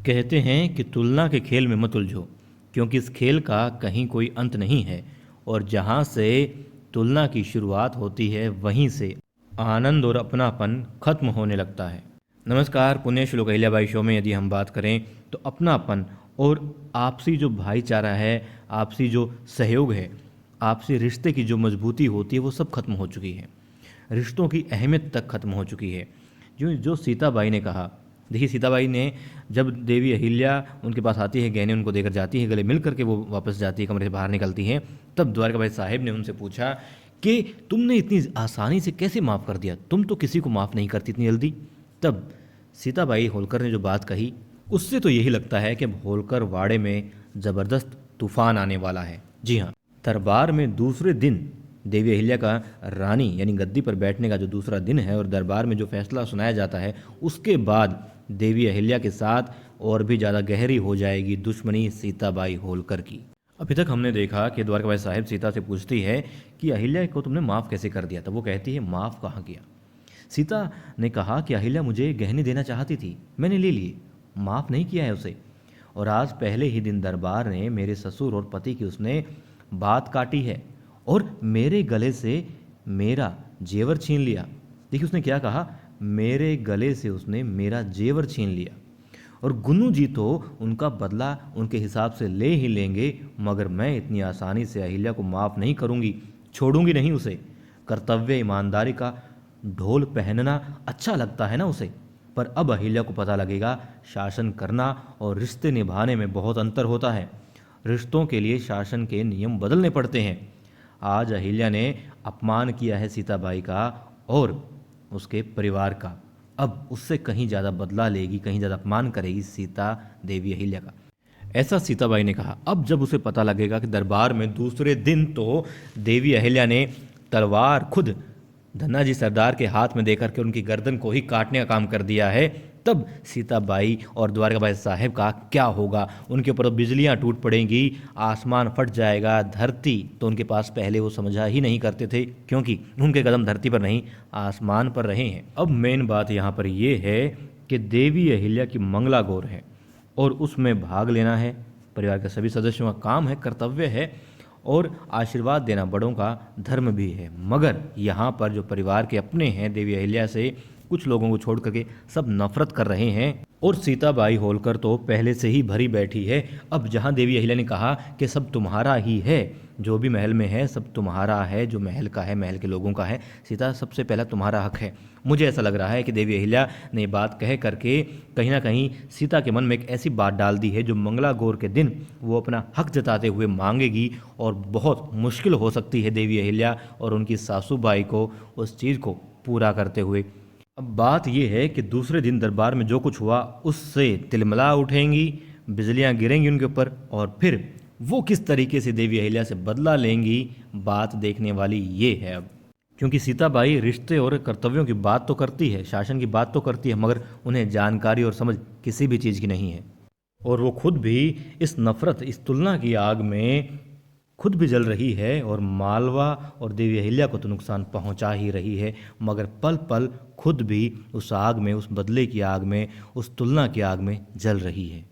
कहते हैं कि तुलना के खेल में मत उलझो, क्योंकि इस खेल का कहीं कोई अंत नहीं है और जहाँ से तुलना की शुरुआत होती है वहीं से आनंद और अपनापन खत्म होने लगता है। नमस्कार, पुण्य श्लोक अहिल्याबाई शो में यदि हम बात करें तो अपनापन और आपसी जो भाईचारा है, आपसी जो सहयोग है, आपसी रिश्ते की जो मजबूती होती है वो सब खत्म हो चुकी है। रिश्तों की अहमियत तक खत्म हो चुकी है। जो सीताबाई ने कहा, देखिए सीताबाई ने जब देवी अहिल्या उनके पास आती है, गहने उनको देकर जाती है, गले मिल करके वो वापस जाती है, कमरे से बाहर निकलती है, तब द्वारकाबाई साहिब ने उनसे पूछा कि तुमने इतनी आसानी से कैसे माफ़ कर दिया, तुम तो किसी को माफ़ नहीं करती इतनी जल्दी। तब सीताबाई होलकर ने जो बात कही उससे तो यही लगता है कि अब होलकर वाड़े में ज़बरदस्त तूफान आने वाला है। जी हाँ, दरबार में दूसरे दिन देवी अहिल्या का रानी यानी गद्दी पर बैठने का जो दूसरा दिन है और दरबार में जो फैसला सुनाया जाता है, उसके बाद देवी अहिल्या के साथ और भी ज़्यादा गहरी हो जाएगी दुश्मनी सीताबाई होलकर की। अभी तक हमने देखा कि द्वारकाबाई साहिब सीता से पूछती है कि अहिल्या को तुमने माफ़ कैसे कर दिया, तब वो कहती है माफ़ कहाँ किया। सीता ने कहा कि अहिल्या मुझे गहने देना चाहती थी, मैंने ले लिए, माफ़ नहीं किया है उसे। और आज पहले ही दिन दरबार ने मेरे ससुर और पति की उसने बात काटी है और मेरे गले से मेरा जेवर छीन लिया। देखिए उसने क्या कहा, मेरे गले से उसने मेरा जेवर छीन लिया। और गुन्नू जी तो उनका बदला उनके हिसाब से ले ही लेंगे, मगर मैं इतनी आसानी से अहिल्या को माफ़ नहीं करूँगी, छोड़ूंगी नहीं उसे। कर्तव्य ईमानदारी का ढोल पहनना अच्छा लगता है ना उसे, पर अब अहिल्या को पता लगेगा शासन करना और रिश्ते निभाने में बहुत अंतर होता है। रिश्तों के लिए शासन के नियम बदलने पड़ते हैं। आज अहिल्या ने अपमान किया है सीताबाई का और उसके परिवार का, अब उससे कहीं ज़्यादा बदला लेगी, कहीं ज़्यादा अपमान करेगी सीता देवी अहिल्या का, ऐसा सीताबाई ने कहा। अब जब उसे पता लगेगा कि दरबार में दूसरे दिन तो देवी अहिल्या ने तलवार खुद धन्ना जी सरदार के हाथ में देकर के उनकी गर्दन को ही काटने का काम कर दिया है, तब सीताबाई और द्वारकाबाई साहिब का क्या होगा। उनके ऊपर बिजलियां टूट पड़ेंगी, आसमान फट जाएगा, धरती तो उनके पास पहले वो समझा ही नहीं करते थे, क्योंकि उनके कदम धरती पर नहीं आसमान पर रहे हैं। अब मेन बात यहाँ पर ये है कि देवी अहिल्या की मंगला गौर है और उसमें भाग लेना है, परिवार के सभी सदस्यों का काम है, कर्तव्य है, और आशीर्वाद देना बड़ों का धर्म भी है। मगर यहाँ पर जो परिवार के अपने हैं, देवी अहिल्या से कुछ लोगों को छोड़ करके सब नफरत कर रहे हैं और सीताबाई होलकर तो पहले से ही भरी बैठी है। अब जहाँ देवी अहिल्या ने कहा कि सब तुम्हारा ही है, जो भी महल में है सब तुम्हारा है, जो महल का है महल के लोगों का है, सीता सबसे पहला तुम्हारा हक है। मुझे ऐसा लग रहा है कि देवी अहिल्या ने बात कह करके कहीं ना कहीं सीता के मन में एक ऐसी बात डाल दी है जो मंगला गौर के दिन वो अपना हक जताते हुए मांगेगी, और बहुत मुश्किल हो सकती है देवी अहिल्या और उनकी सासूबाई को उस चीज़ को पूरा करते हुए। अब बात यह है कि दूसरे दिन दरबार में जो कुछ हुआ उससे तिलमिला उठेंगी, बिजलियां गिरेंगी उनके ऊपर, और फिर वो किस तरीके से देवी अहिल्या से बदला लेंगी, बात देखने वाली ये है। अब क्योंकि सीताबाई रिश्ते और कर्तव्यों की बात तो करती है, शासन की बात तो करती है, मगर उन्हें जानकारी और समझ किसी भी चीज़ की नहीं है, और वो खुद भी इस नफ़रत, इस तुलना की आग में खुद भी जल रही है और मालवा और देवी अहिल्या को तो नुकसान पहुंचा ही रही है, मगर पल पल खुद भी उस आग में, उस बदले की आग में, उस तुलना की आग में जल रही है।